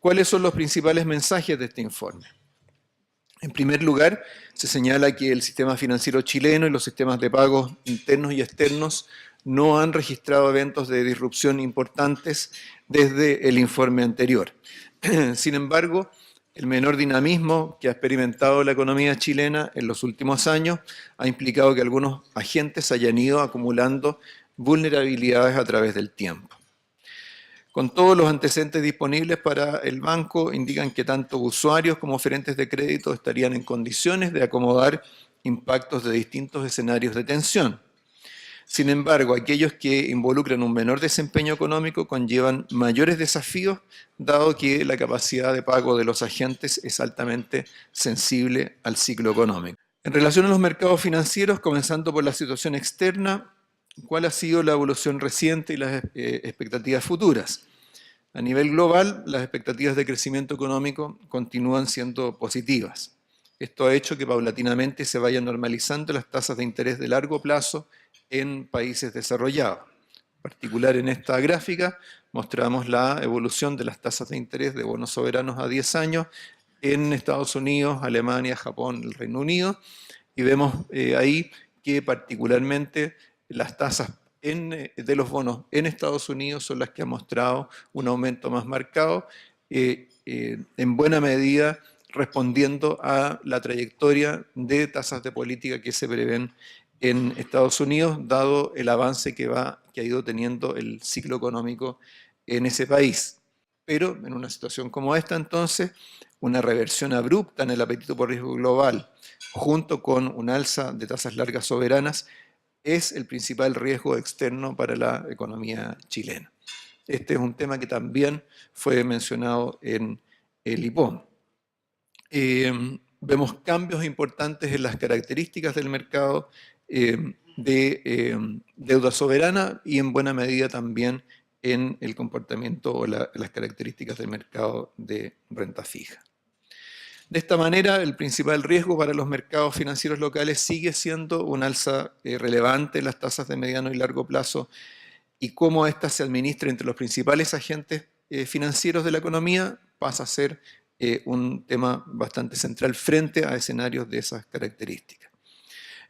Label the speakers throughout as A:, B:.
A: ¿Cuáles son los principales mensajes de este informe? En primer lugar, se señala que el sistema financiero chileno y los sistemas de pagos internos y externos no han registrado eventos de disrupción importantes desde el informe anterior. Sin embargo, el menor dinamismo que ha experimentado la economía chilena en los últimos años ha implicado que algunos agentes hayan ido acumulando vulnerabilidades a través del tiempo. Con todos los antecedentes disponibles para el banco, indican que tanto usuarios como oferentes de crédito estarían en condiciones de acomodar impactos de distintos escenarios de tensión. Sin embargo, aquellos que involucran un menor desempeño económico conllevan mayores desafíos, dado que la capacidad de pago de los agentes es altamente sensible al ciclo económico. En relación a los mercados financieros, comenzando por la situación externa, ¿cuál ha sido la evolución reciente y las expectativas futuras? A nivel global, las expectativas de crecimiento económico continúan siendo positivas. Esto ha hecho que paulatinamente se vayan normalizando las tasas de interés de largo plazo en países desarrollados. En particular, en esta gráfica mostramos la evolución de las tasas de interés de bonos soberanos a 10 años en Estados Unidos, Alemania, Japón, el Reino Unido, y vemos ahí que particularmente las tasas de los bonos en Estados Unidos son las que han mostrado un aumento más marcado, en buena medida respondiendo a la trayectoria de tasas de política que se prevén en Estados Unidos, dado el avance que ha ido teniendo el ciclo económico en ese país. Pero en una situación como esta, entonces, una reversión abrupta en el apetito por riesgo global, junto con un alza de tasas largas soberanas, es el principal riesgo externo para la economía chilena. Este es un tema que también fue mencionado en el IPOM. Vemos cambios importantes en las características del mercado de deuda soberana y en buena medida también en el comportamiento o las características del mercado de renta fija. De esta manera, el principal riesgo para los mercados financieros locales sigue siendo un alza relevante en las tasas de mediano y largo plazo, y cómo ésta se administra entre los principales agentes financieros de la economía pasa a ser un tema bastante central frente a escenarios de esas características.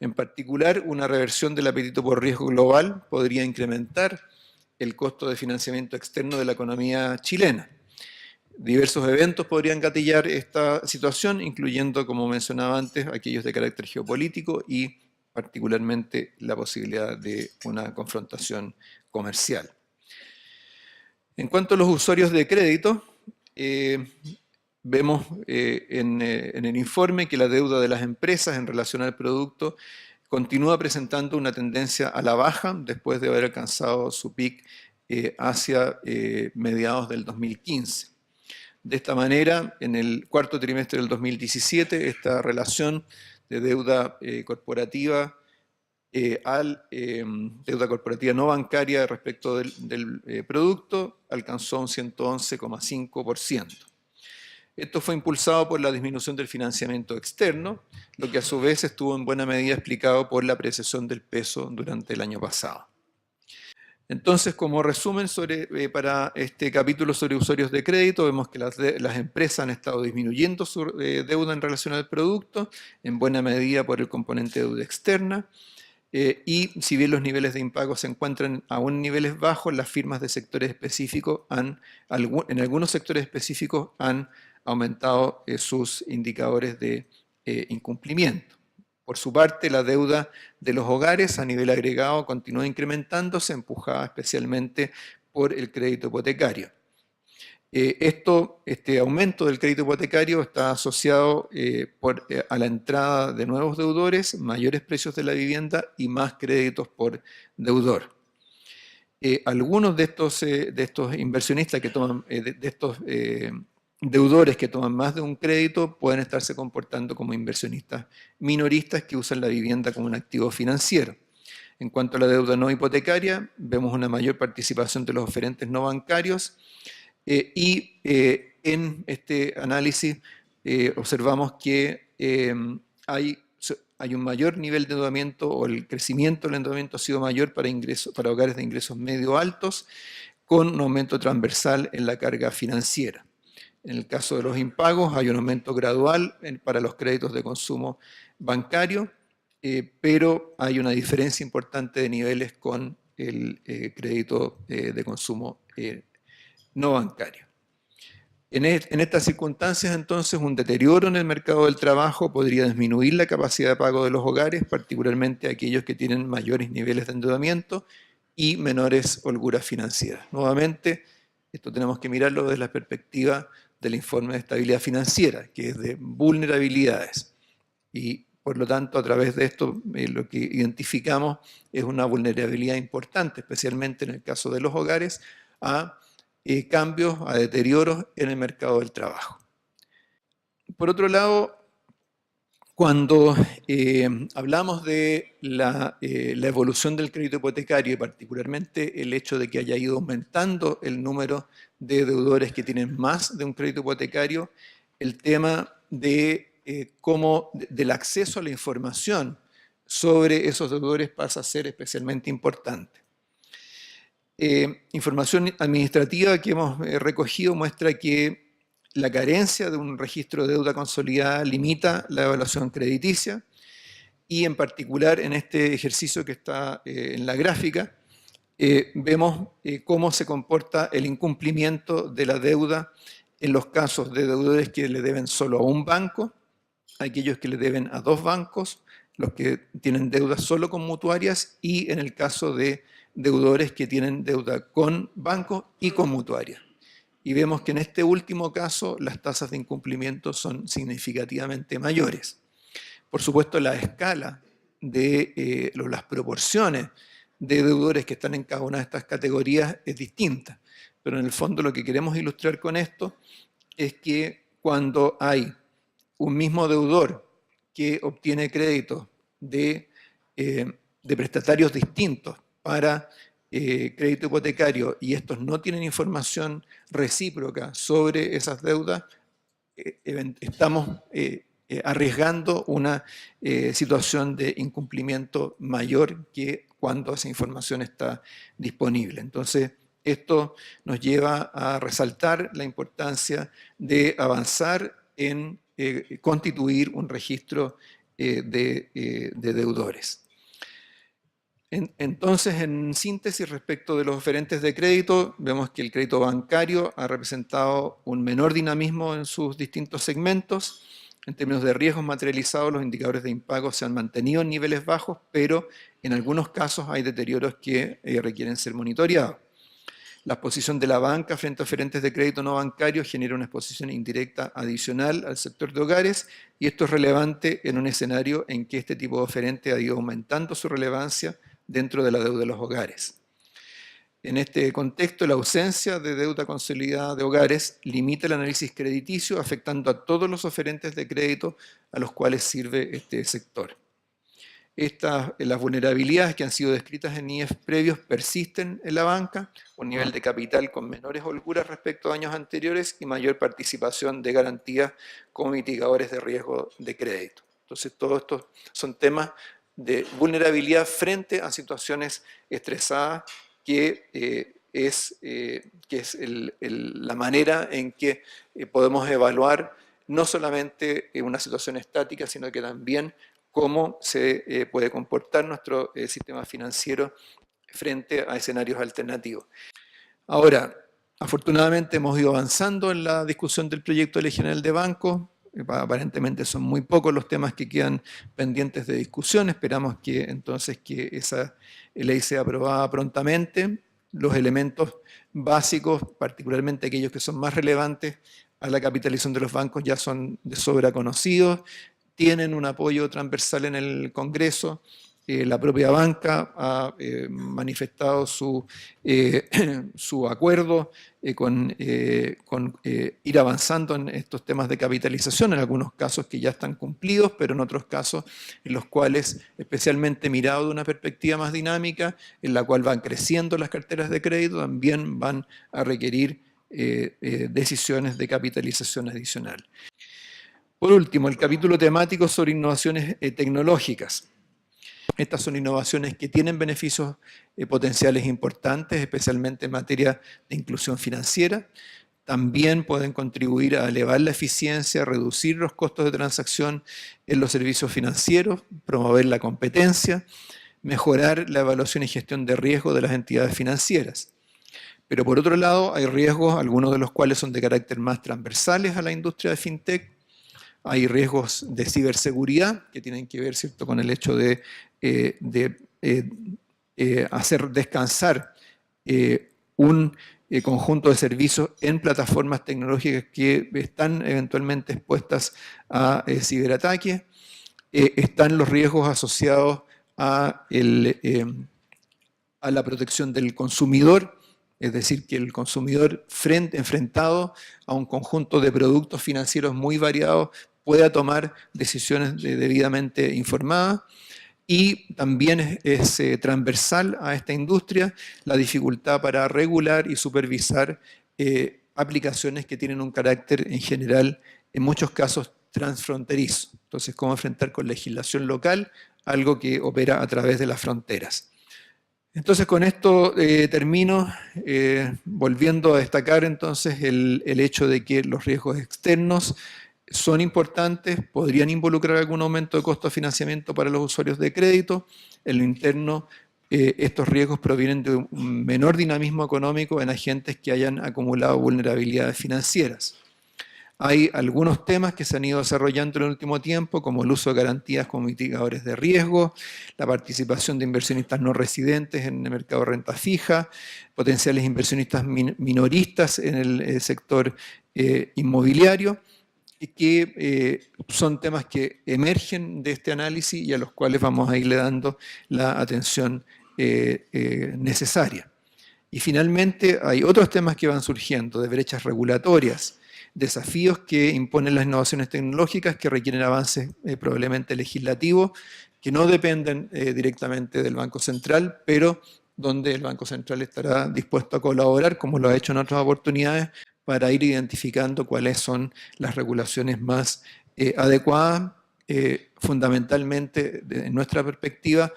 A: En particular, una reversión del apetito por riesgo global podría incrementar el costo de financiamiento externo de la economía chilena. Diversos eventos podrían gatillar esta situación, incluyendo, como mencionaba antes, aquellos de carácter geopolítico y particularmente la posibilidad de una confrontación comercial. En cuanto a los usuarios de crédito, vemos en el informe que la deuda de las empresas en relación al producto continúa presentando una tendencia a la baja después de haber alcanzado su pic hacia mediados del 2015. De esta manera, en el cuarto trimestre del 2017, esta relación de deuda corporativa deuda corporativa no bancaria respecto del producto alcanzó un 111,5%. Esto fue impulsado por la disminución del financiamiento externo, lo que a su vez estuvo en buena medida explicado por la apreciación del peso durante el año pasado. Entonces, como resumen para este capítulo sobre usuarios de crédito, vemos que las empresas han estado disminuyendo su deuda en relación al producto, en buena medida por el componente de deuda externa, y si bien los niveles de impago se encuentran aún en niveles bajos, las firmas de sectores específicos en algunos sectores específicos han aumentado sus indicadores de incumplimiento. Por su parte, la deuda de los hogares a nivel agregado continúa incrementándose, empujada especialmente por el crédito hipotecario. Este aumento del crédito hipotecario está asociado a la entrada de nuevos deudores, mayores precios de la vivienda y más créditos por deudor. Algunos de estos inversionistas que toman, de estos deudores que toman más de un crédito pueden estarse comportando como inversionistas minoristas que usan la vivienda como un activo financiero. En cuanto a la deuda no hipotecaria, vemos una mayor participación de los oferentes no bancarios en este análisis observamos que hay un mayor nivel de endeudamiento o el crecimiento del endeudamiento ha sido mayor para hogares de ingresos medio altos con un aumento transversal en la carga financiera. En el caso de los impagos hay un aumento gradual para los créditos de consumo bancario, pero hay una diferencia importante de niveles con el crédito de consumo no bancario. En estas circunstancias, entonces, un deterioro en el mercado del trabajo podría disminuir la capacidad de pago de los hogares, particularmente aquellos que tienen mayores niveles de endeudamiento y menores holguras financieras. Nuevamente, esto tenemos que mirarlo desde la perspectiva del informe de estabilidad financiera, que es de vulnerabilidades. Y, por lo tanto, a través de esto, lo que identificamos es una vulnerabilidad importante, especialmente en el caso de los hogares, a cambios, a deterioros en el mercado del trabajo. Por otro lado, cuando hablamos de la evolución del crédito hipotecario y particularmente el hecho de que haya ido aumentando el número de deudores que tienen más de un crédito hipotecario, el tema de del acceso a la información sobre esos deudores pasa a ser especialmente importante. Información administrativa que hemos recogido muestra que la carencia de un registro de deuda consolidada limita la evaluación crediticia y en particular en este ejercicio que está en la gráfica vemos cómo se comporta el incumplimiento de la deuda en los casos de deudores que le deben solo a un banco, aquellos que le deben a 2 bancos, los que tienen deudas solo con mutuarias y en el caso de deudores que tienen deuda con bancos y con mutuarias. Y vemos que en este último caso las tasas de incumplimiento son significativamente mayores. Por supuesto, la escala de las proporciones de deudores que están en cada una de estas categorías es distinta. Pero en el fondo lo que queremos ilustrar con esto es que cuando hay un mismo deudor que obtiene créditos de prestatarios distintos para crédito hipotecario y estos no tienen información recíproca sobre esas deudas, estamos arriesgando una situación de incumplimiento mayor que cuando esa información está disponible. Entonces, esto nos lleva a resaltar la importancia de avanzar en constituir un registro de deudores. Entonces, en síntesis, respecto de los oferentes de crédito, vemos que el crédito bancario ha representado un menor dinamismo en sus distintos segmentos. En términos de riesgos materializados, los indicadores de impago se han mantenido en niveles bajos, pero en algunos casos hay deterioros que requieren ser monitoreados. La exposición de la banca frente a oferentes de crédito no bancario genera una exposición indirecta adicional al sector de hogares y esto es relevante en un escenario en que este tipo de oferente ha ido aumentando su relevancia dentro de la deuda de los hogares. En este contexto, la ausencia de deuda consolidada de hogares limita el análisis crediticio, afectando a todos los oferentes de crédito a los cuales sirve este sector. Las vulnerabilidades que han sido descritas en IEF previos persisten en la banca, un nivel de capital con menores holguras respecto a años anteriores y mayor participación de garantías como mitigadores de riesgo de crédito. Entonces, todos estos son temas de vulnerabilidad frente a situaciones estresadas que es la manera en que podemos evaluar no solamente una situación estática, sino que también cómo se puede comportar nuestro sistema financiero frente a escenarios alternativos. Ahora, afortunadamente hemos ido avanzando en la discusión del proyecto de ley general de bancos. Aparentemente son muy pocos los temas que quedan pendientes de discusión. Esperamos que entonces que esa ley sea aprobada prontamente. Los elementos básicos, particularmente aquellos que son más relevantes a la capitalización de los bancos, ya son de sobra conocidos. Tienen un apoyo transversal en el Congreso. La propia banca ha manifestado su acuerdo con ir avanzando en estos temas de capitalización, en algunos casos que ya están cumplidos, pero en otros casos en los cuales, especialmente mirado de una perspectiva más dinámica, en la cual van creciendo las carteras de crédito, también van a requerir decisiones de capitalización adicional. Por último, el capítulo temático sobre innovaciones tecnológicas. Estas son innovaciones que tienen beneficios potenciales importantes, especialmente en materia de inclusión financiera, también pueden contribuir a elevar la eficiencia, reducir los costos de transacción en los servicios financieros, promover la competencia, mejorar la evaluación y gestión de riesgo de las entidades financieras. Pero por otro lado, hay riesgos, algunos de los cuales son de carácter más transversales a la industria de fintech. Hay riesgos de ciberseguridad que tienen que ver, ¿cierto?, con el hecho de hacer descansar un conjunto de servicios en plataformas tecnológicas que están eventualmente expuestas a ciberataques. Están los riesgos asociados a la protección del consumidor, es decir, que el consumidor enfrentado a un conjunto de productos financieros muy variados pueda tomar decisiones debidamente informadas. Y también es transversal a esta industria la dificultad para regular y supervisar aplicaciones que tienen un carácter en general, en muchos casos, transfronterizo. Entonces, cómo enfrentar con legislación local algo que opera a través de las fronteras. Entonces, con esto termino, volviendo a destacar entonces el hecho de que los riesgos externos son importantes, podrían involucrar algún aumento de costo de financiamiento para los usuarios de crédito. En lo interno, estos riesgos provienen de un menor dinamismo económico en agentes que hayan acumulado vulnerabilidades financieras. Hay algunos temas que se han ido desarrollando en el último tiempo, como el uso de garantías como mitigadores de riesgo, la participación de inversionistas no residentes en el mercado de renta fija, potenciales inversionistas minoristas en el sector inmobiliario, que son temas que emergen de este análisis y a los cuales vamos a irle dando la atención necesaria. Y finalmente hay otros temas que van surgiendo, de brechas regulatorias, desafíos que imponen las innovaciones tecnológicas que requieren avances probablemente legislativos, que no dependen directamente del Banco Central, pero donde el Banco Central estará dispuesto a colaborar, como lo ha hecho en otras oportunidades, para ir identificando cuáles son las regulaciones más adecuadas, fundamentalmente, desde nuestra perspectiva,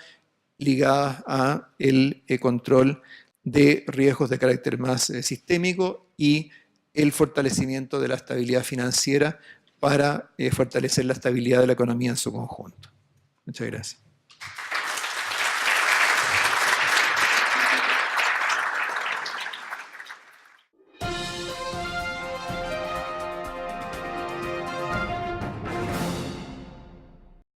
A: ligadas a el control de riesgos de carácter más sistémico y el fortalecimiento de la estabilidad financiera para fortalecer la estabilidad de la economía en su conjunto. Muchas gracias.